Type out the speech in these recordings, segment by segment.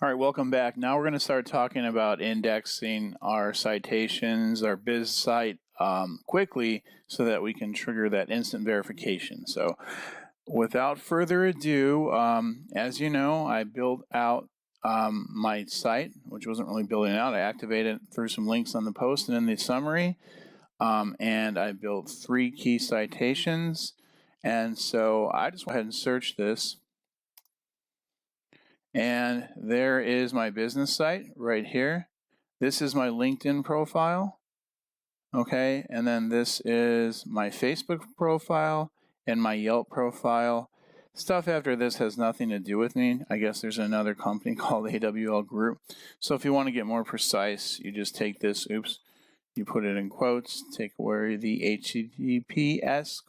All right, welcome back. Now we're going to start talking about indexing our citations, our biz site quickly so that we can trigger that instant verification. So without further ado, as you know, I built out my site, which wasn't really building out. I activated it through some links on the post and in the summary. And I built 3 key citations. And so I just went ahead and searched this. And there is my business site right here. This is my LinkedIn profile. Okay, and then this is my Facebook profile and my Yelp profile. Stuff after this has nothing to do with me. I guess there's another company called AWL Group. So if you want to get more precise, you just take this, you put it in quotes, take away the HTTPS://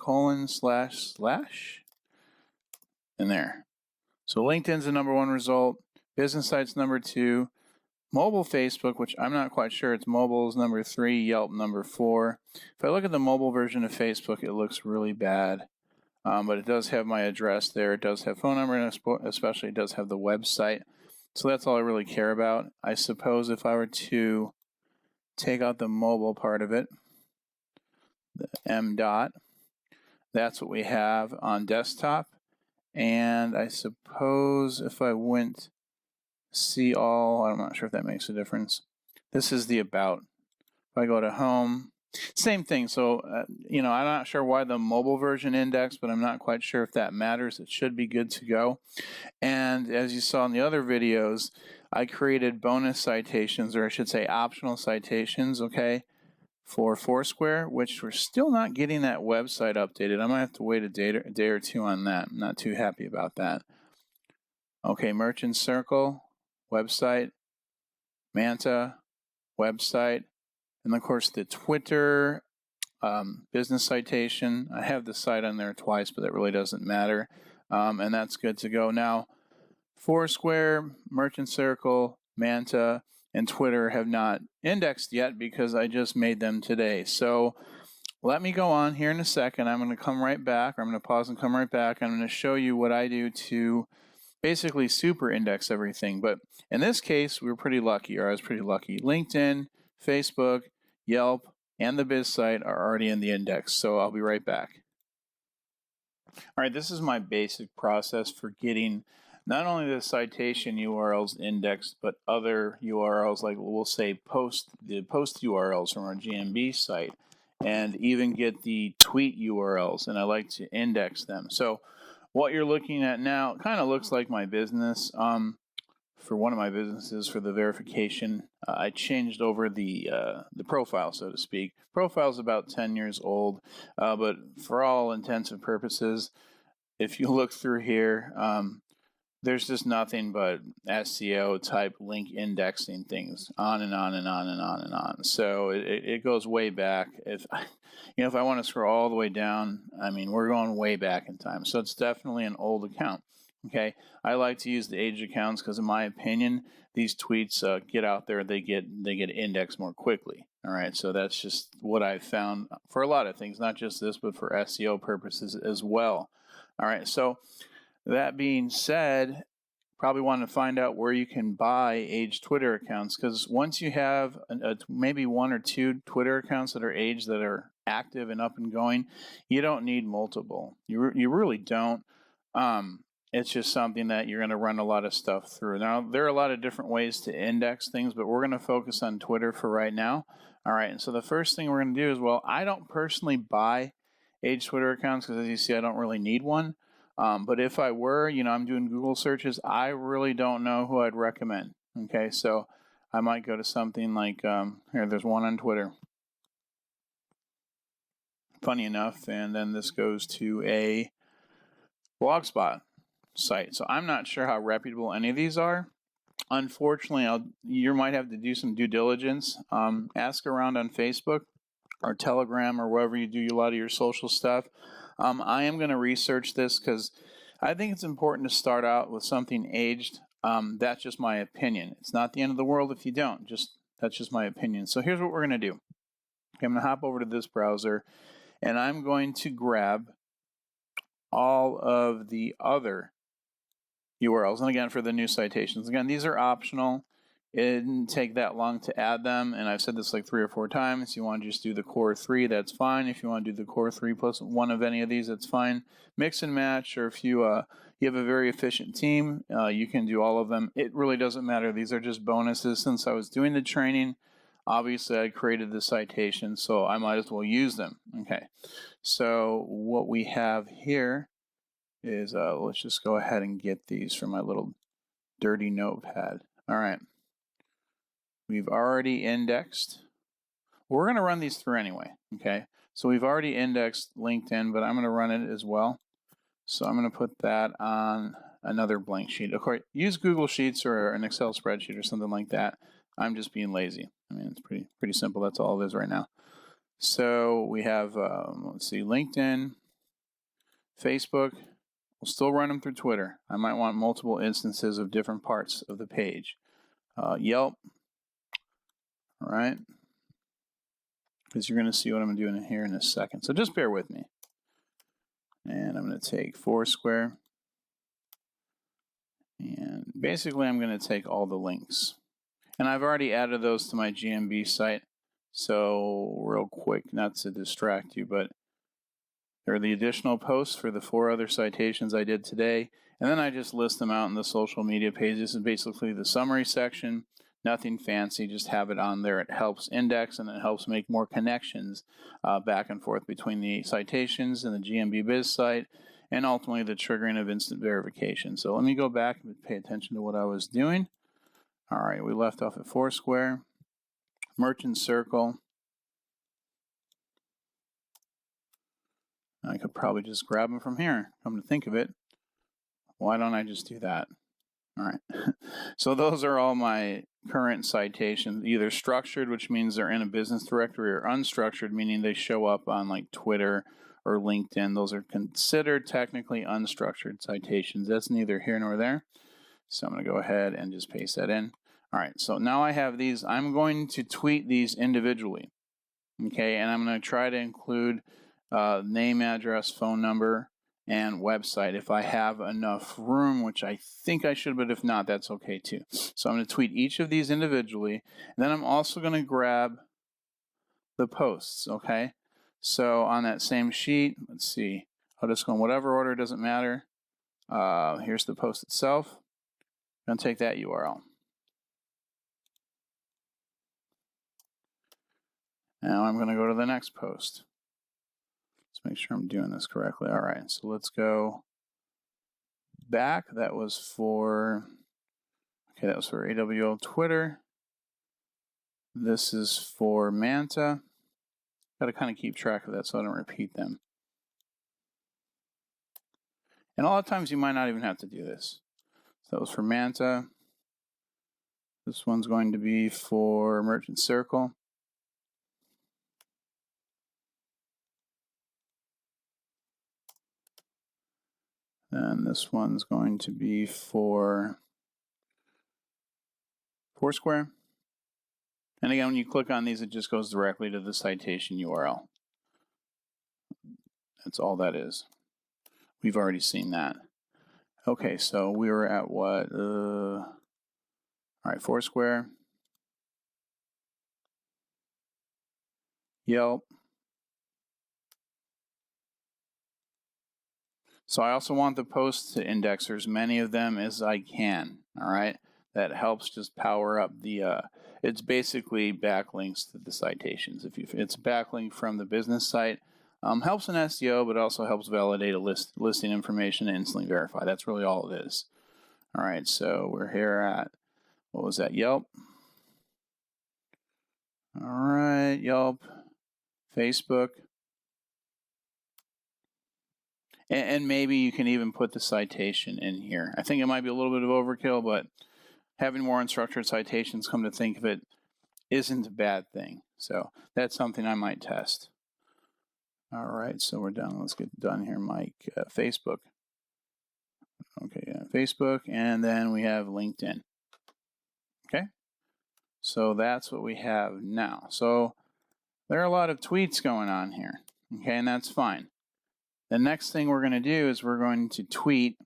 in there. So LinkedIn's the #1 result, business site's #2, mobile Facebook, which I'm not quite sure, it's mobile is #3, Yelp #4. If I look at the mobile version of Facebook, it looks really bad, but it does have my address there, it does have phone number, and especially it does have the website. So that's all I really care about. I suppose if I were to take out the mobile part of it, the M dot, that's what we have on desktop. And I suppose if I went see all, I'm not sure if that makes a difference. This is the about. If I go to home, same thing. So, I'm not sure why the mobile version index, but I'm not quite sure if that matters. It should be good to go. And as you saw in the other videos, I created bonus citations, or I should say optional citations, okay, for Foursquare, which we're still not getting that website updated. I might have to wait a day or two on that. I'm not too happy about that. Okay, Merchant Circle, website, Manta, website, and of course the Twitter business citation. I have the site on there twice, but that really doesn't matter. And that's good to go. Now, Foursquare, Merchant Circle, Manta, and Twitter have not indexed yet because I just made them today. So let me go on here in a second. I'm going to come right back, or I'm going to pause and come right back. I'm going to show you what I do to basically super index everything. But in this case, we were pretty lucky, or I was pretty lucky. LinkedIn, Facebook, Yelp, and the biz site are already in the index. So I'll be right back. All right, this is my basic process for getting not only the citation URLs indexed, but other URLs, like we'll say the post URLs from our Gmb site, and even get the tweet URLs, and I like to index them. So what you're looking at now kind of looks like my business. For one of my businesses, for the verification, I changed over the profile, so to speak. Profile's about 10 years old, but for all intents and purposes, if you look through here, there's just nothing but SEO type link indexing things, on and on and on and on and on. So it goes way back. If I want to scroll all the way down, I mean, we're going way back in time. So it's definitely an old account. Okay, I like to use the aged accounts because, in my opinion, these tweets get out there, they get indexed more quickly. All right, so that's just what I've found for a lot of things, not just this, but for SEO purposes as well. All right, so that being said, probably want to find out where you can buy aged Twitter accounts, because once you have maybe 1 or 2 Twitter accounts that are aged, that are active and up and going, you don't need multiple. You really don't. It's just something that you're going to run a lot of stuff through. Now, there are a lot of different ways to index things, but we're going to focus on Twitter for right now. All right, and so the first thing we're going to do is, well, I don't personally buy aged Twitter accounts because, as you see, I don't really need one. But if I were, I'm doing Google searches, I really don't know who I'd recommend. Okay, so I might go to something like, here, there's one on Twitter. Funny enough, and then this goes to a Blogspot site. So I'm not sure how reputable any of these are. Unfortunately, you might have to do some due diligence. Ask around on Facebook or Telegram or wherever you do a lot of your social stuff. I am going to research this because I think it's important to start out with something aged. That's just my opinion. It's not the end of the world if you don't. That's just my opinion. So here's what we're going to do. Okay, I'm going to hop over to this browser, and I'm going to grab all of the other URLs. And again, for the new citations, again, these are optional. It didn't take that long to add them, and I've said this like 3 or 4 times. You want to just do the core 3, that's fine. If you want to do the core 3 plus one of any of these, that's fine. Mix and match, or if you have a very efficient team, you can do all of them. It really doesn't matter. These are just bonuses. Since I was doing the training, obviously I created the citation, so I might as well use them. Okay, so what we have here is, let's just go ahead and get these from my little dirty notepad. All right. We've already indexed. We're going to run these through anyway, okay? So we've already indexed LinkedIn, but I'm going to run it as well. So I'm going to put that on another blank sheet. Of course, use Google Sheets or an Excel spreadsheet or something like that. I'm just being lazy. I mean, it's pretty simple. That's all it is right now. So we have, let's see, LinkedIn, Facebook. We'll still run them through Twitter. I might want multiple instances of different parts of the page. Yelp. All right, because you're going to see what I'm doing here in a second. So just bear with me. And I'm going to take Foursquare. And basically, I'm going to take all the links. And I've already added those to my Gmb site. So real quick, not to distract you, but there are the additional posts for the 4 other citations I did today. And then I just list them out in the social media page. This is basically the summary section. Nothing fancy, just have it on there. It helps index and it helps make more connections back and forth between the citations and the Gmbusa site, and ultimately the triggering of instant verification. So let me go back and pay attention to what I was doing. All right, we left off at Foursquare, Merchant Circle. I could probably just grab them from here, come to think of it. Why don't I just do that? All right, so those are all my current citations, either structured, which means they're in a business directory, or unstructured, meaning they show up on like Twitter or LinkedIn. Those are considered technically unstructured citations. That's neither here nor there. So I'm going to go ahead and just paste that in. All right, so now I have these. I'm going to tweet these individually, okay, and I'm going to try to include name, address, phone number, and website if I have enough room, which I think I should, but if not, that's okay too. So I'm going to tweet each of these individually, and then I'm also going to grab the posts, okay? So on that same sheet, let's see, I'll just go in whatever order, doesn't matter. Here's the post itself. I'm going to take that URL. Now I'm going to go to the next post. Let's make sure I'm doing this correctly. All right, so let's go back. That was for, okay, that was for AWL Twitter. This is for Manta. Got to kind of keep track of that so I don't repeat them. And a lot of times you might not even have to do this. So that was for Manta. This one's going to be for Merchant Circle. And this one's going to be for Foursquare. And again, when you click on these, it just goes directly to the citation URL. That's all that is. We've already seen that. Okay, so we were at what? All right, Foursquare, Yelp. So I also want the posts to index as many of them as I can, all right? That helps just power up the, it's basically backlinks to the citations. It's a backlink from the business site, helps in SEO, but also helps validate a listing information and instantly verify. That's really all it is. All right, so we're here at, what was that, Yelp? All right, Yelp, Facebook. And maybe you can even put the citation in here. I think it might be a little bit of overkill, but having more unstructured citations, come to think of it, isn't a bad thing. So that's something I might test. All right, so we're done. Let's get done here, Mike. Facebook. Okay, yeah, Facebook, and then we have LinkedIn. Okay, so that's what we have now. So there are a lot of tweets going on here, okay, and that's fine. The next thing we're going to do is we're going to tweet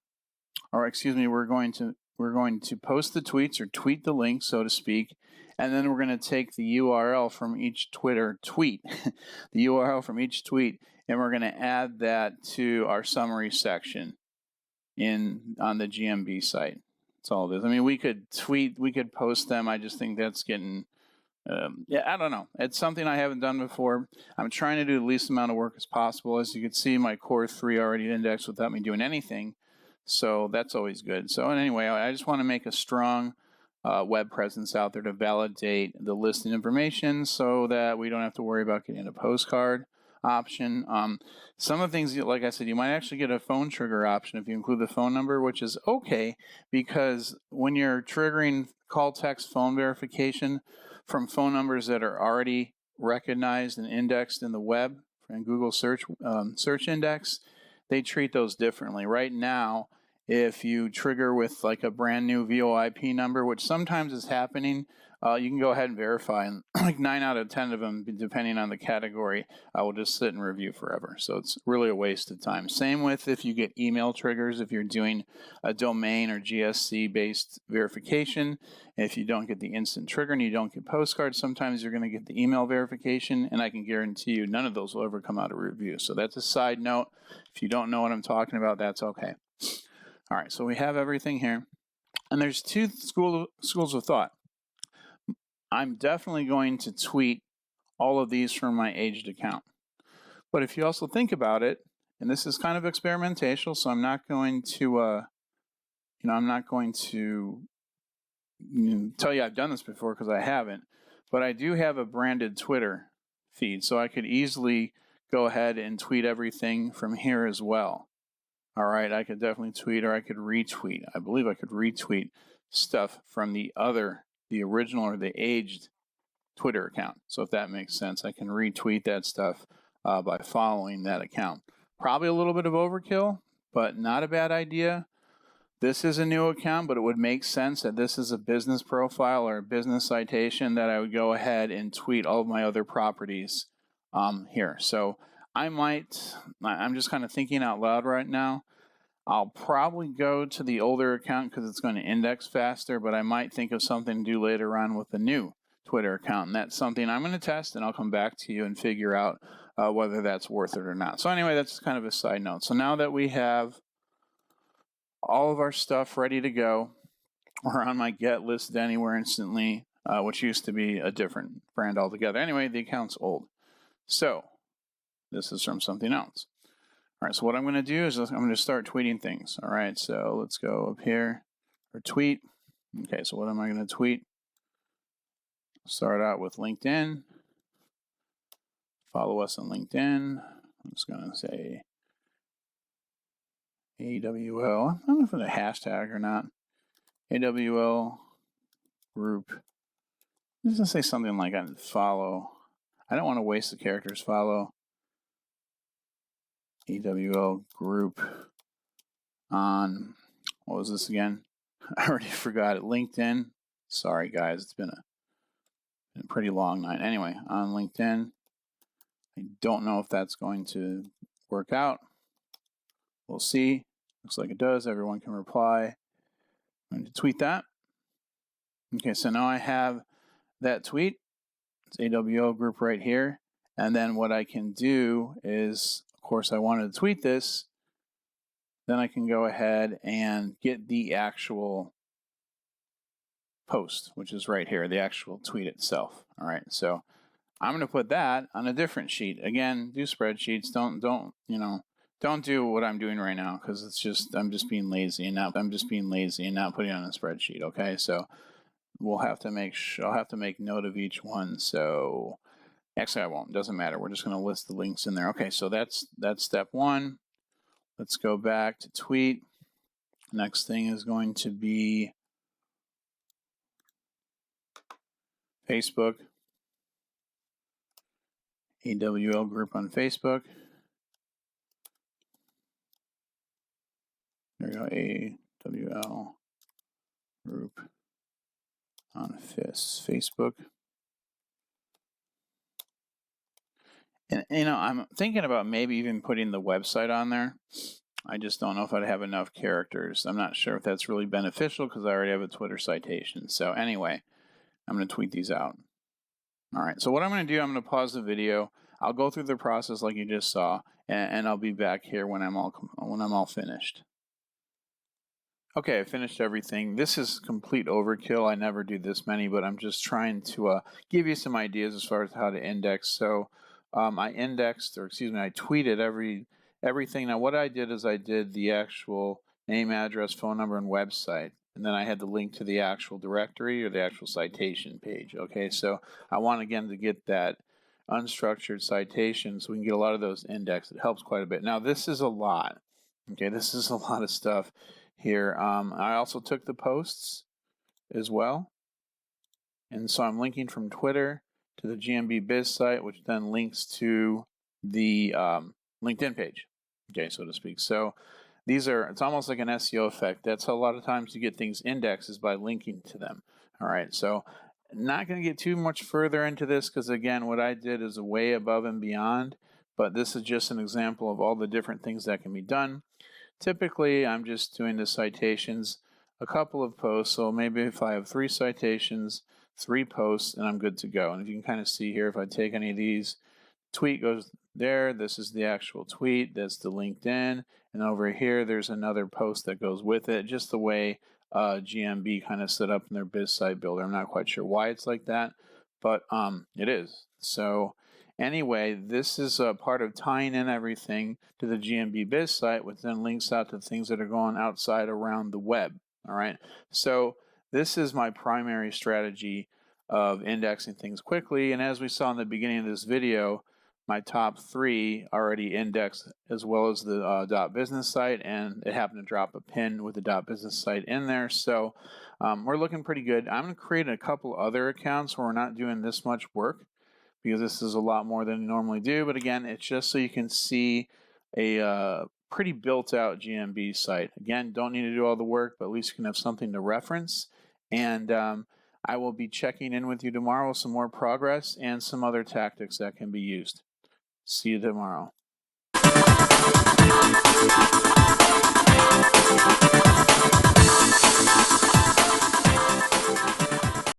or excuse me, we're going to post the tweets or tweet the link, so to speak, and then we're going to take the URL from each Twitter tweet, the URL from each tweet, and we're going to add that to our summary section on the GMB site. That's all it is. I mean, we could post them. I just think that's getting, yeah, I don't know. It's something I haven't done before. I'm trying to do the least amount of work as possible. As you can see, my core 3 already indexed without me doing anything. So that's always good. So anyway, I just want to make a strong web presence out there to validate the listing information so that we don't have to worry about getting a postcard option. Some of the things, like I said, you might actually get a phone trigger option if you include the phone number, which is okay, because when you're triggering call text phone verification from phone numbers that are already recognized and indexed in the web and Google search index, they treat those differently. Right now, if you trigger with like a brand new VoIP number, which sometimes is happening, you can go ahead and verify, and like 9 out of 10 of them, depending on the category, I will just sit and review forever. So it's really a waste of time. Same with if you get email triggers, if you're doing a domain or GSC-based verification. If you don't get the instant trigger and you don't get postcards, sometimes you're going to get the email verification, and I can guarantee you none of those will ever come out of review. So that's a side note. If you don't know what I'm talking about, that's okay. All right, so we have everything here. And there's two schools of thought. I'm definitely going to tweet all of these from my aged account. But if you also think about it, and this is kind of experimental, so I'm not going to, I'm not going to tell you I've done this before because I haven't, but I do have a branded Twitter feed, so I could easily go ahead and tweet everything from here as well. All right, I could definitely tweet, or I could retweet. I believe I could retweet stuff from the original or the aged Twitter account. So if that makes sense, I can retweet that stuff by following that account. Probably a little bit of overkill, but not a bad idea. This is a new account, but it would make sense that this is a business profile or a business citation that I would go ahead and tweet all of my other properties here. So I'm just kind of thinking out loud right now. I'll probably go to the older account because it's going to index faster, but I might think of something to do later on with the new Twitter account, and that's something I'm going to test, and I'll come back to you and figure out whether that's worth it or not. So anyway, that's kind of a side note. So now that we have all of our stuff ready to go, we're on my get list anywhere instantly, which used to be a different brand altogether. Anyway, the account's old. So this is from something else. All right, so what I'm going to do is I'm going to start tweeting things. All right, so let's go up here for tweet. Okay, so what am I going to tweet? Start out with LinkedIn. Follow us on LinkedIn. I'm just going to say AWL. I don't know if it's a hashtag or not. AWL group. I'm just going to say something like follow. I don't want to waste the characters. Follow AWL group on, what was this again? I already forgot it. LinkedIn. Sorry, guys. It's been a pretty long night. Anyway, on LinkedIn. I don't know if that's going to work out. We'll see. Looks like it does. Everyone can reply. I'm going to tweet that. Okay, so now I have that tweet. It's AWL group right here. And then what I can do is, of course, I wanted to tweet this. Then I can go ahead and get the actual post, which is right here, the actual tweet itself. All right, so I'm going to put that on a different sheet. Again, do spreadsheets. Don't do what I'm doing right now because I'm just being lazy and not putting it on a spreadsheet. Okay, so I'll have to make note of each one. So actually, I won't. Doesn't matter. We're just going to list the links in there. Okay, so that's step one. Let's go back to tweet. Next thing is going to be Facebook. AWL group on Facebook. There we go, AWL group on Facebook. And I'm thinking about maybe even putting the website on there. I just don't know if I'd have enough characters. I'm not sure if that's really beneficial because I already have a Twitter citation. So anyway, I'm going to tweet these out. All right, so what I'm going to do, I'm going to pause the video. I'll go through the process like you just saw, and I'll be back here when I'm all finished. Okay, I finished everything. This is complete overkill. I never do this many, but I'm just trying to give you some ideas as far as how to index. So I tweeted everything. Now what I did is I did the actual name, address, phone number, and website. And then I had the link to the actual directory or the actual citation page. Okay, so I want again to get that unstructured citation so we can get a lot of those indexed. It helps quite a bit. Now this is a lot. Okay, this is a lot of stuff here. I also took the posts as well. And so I'm linking from Twitter to the Gmb site, which then links to the LinkedIn page, okay, so to speak. So these are, it's almost like an SEO effect. That's how a lot of times you get things indexed is by linking to them. All right, so not going to get too much further into this because again, what I did is way above and beyond, but this is just an example of all the different things that can be done. Typically, I'm just doing the citations, a couple of posts, so maybe if I have 3 citations, 3 posts, and I'm good to go. And if you can kind of see here, if I take any of these, tweet goes there, this is the actual tweet, that's the LinkedIn, and over here there's another post that goes with it, just the way Gmb kind of set up in their biz site builder. I'm not quite sure why it's like that, but it is. So anyway, this is a part of tying in everything to the Gmb biz site, which then links out to things that are going outside around the web. All right, so this is my primary strategy of indexing things quickly, and as we saw in the beginning of this video, my top 3 already indexed as well as the .business site, and it happened to drop a pin with the .business site in there, so we're looking pretty good. I'm going to create a couple other accounts where we're not doing this much work because this is a lot more than you normally do, but again, it's just so you can see a pretty built-out Gmb site. Again, don't need to do all the work, but at least you can have something to reference. And I will be checking in with you tomorrow with some more progress and some other tactics that can be used. See you tomorrow.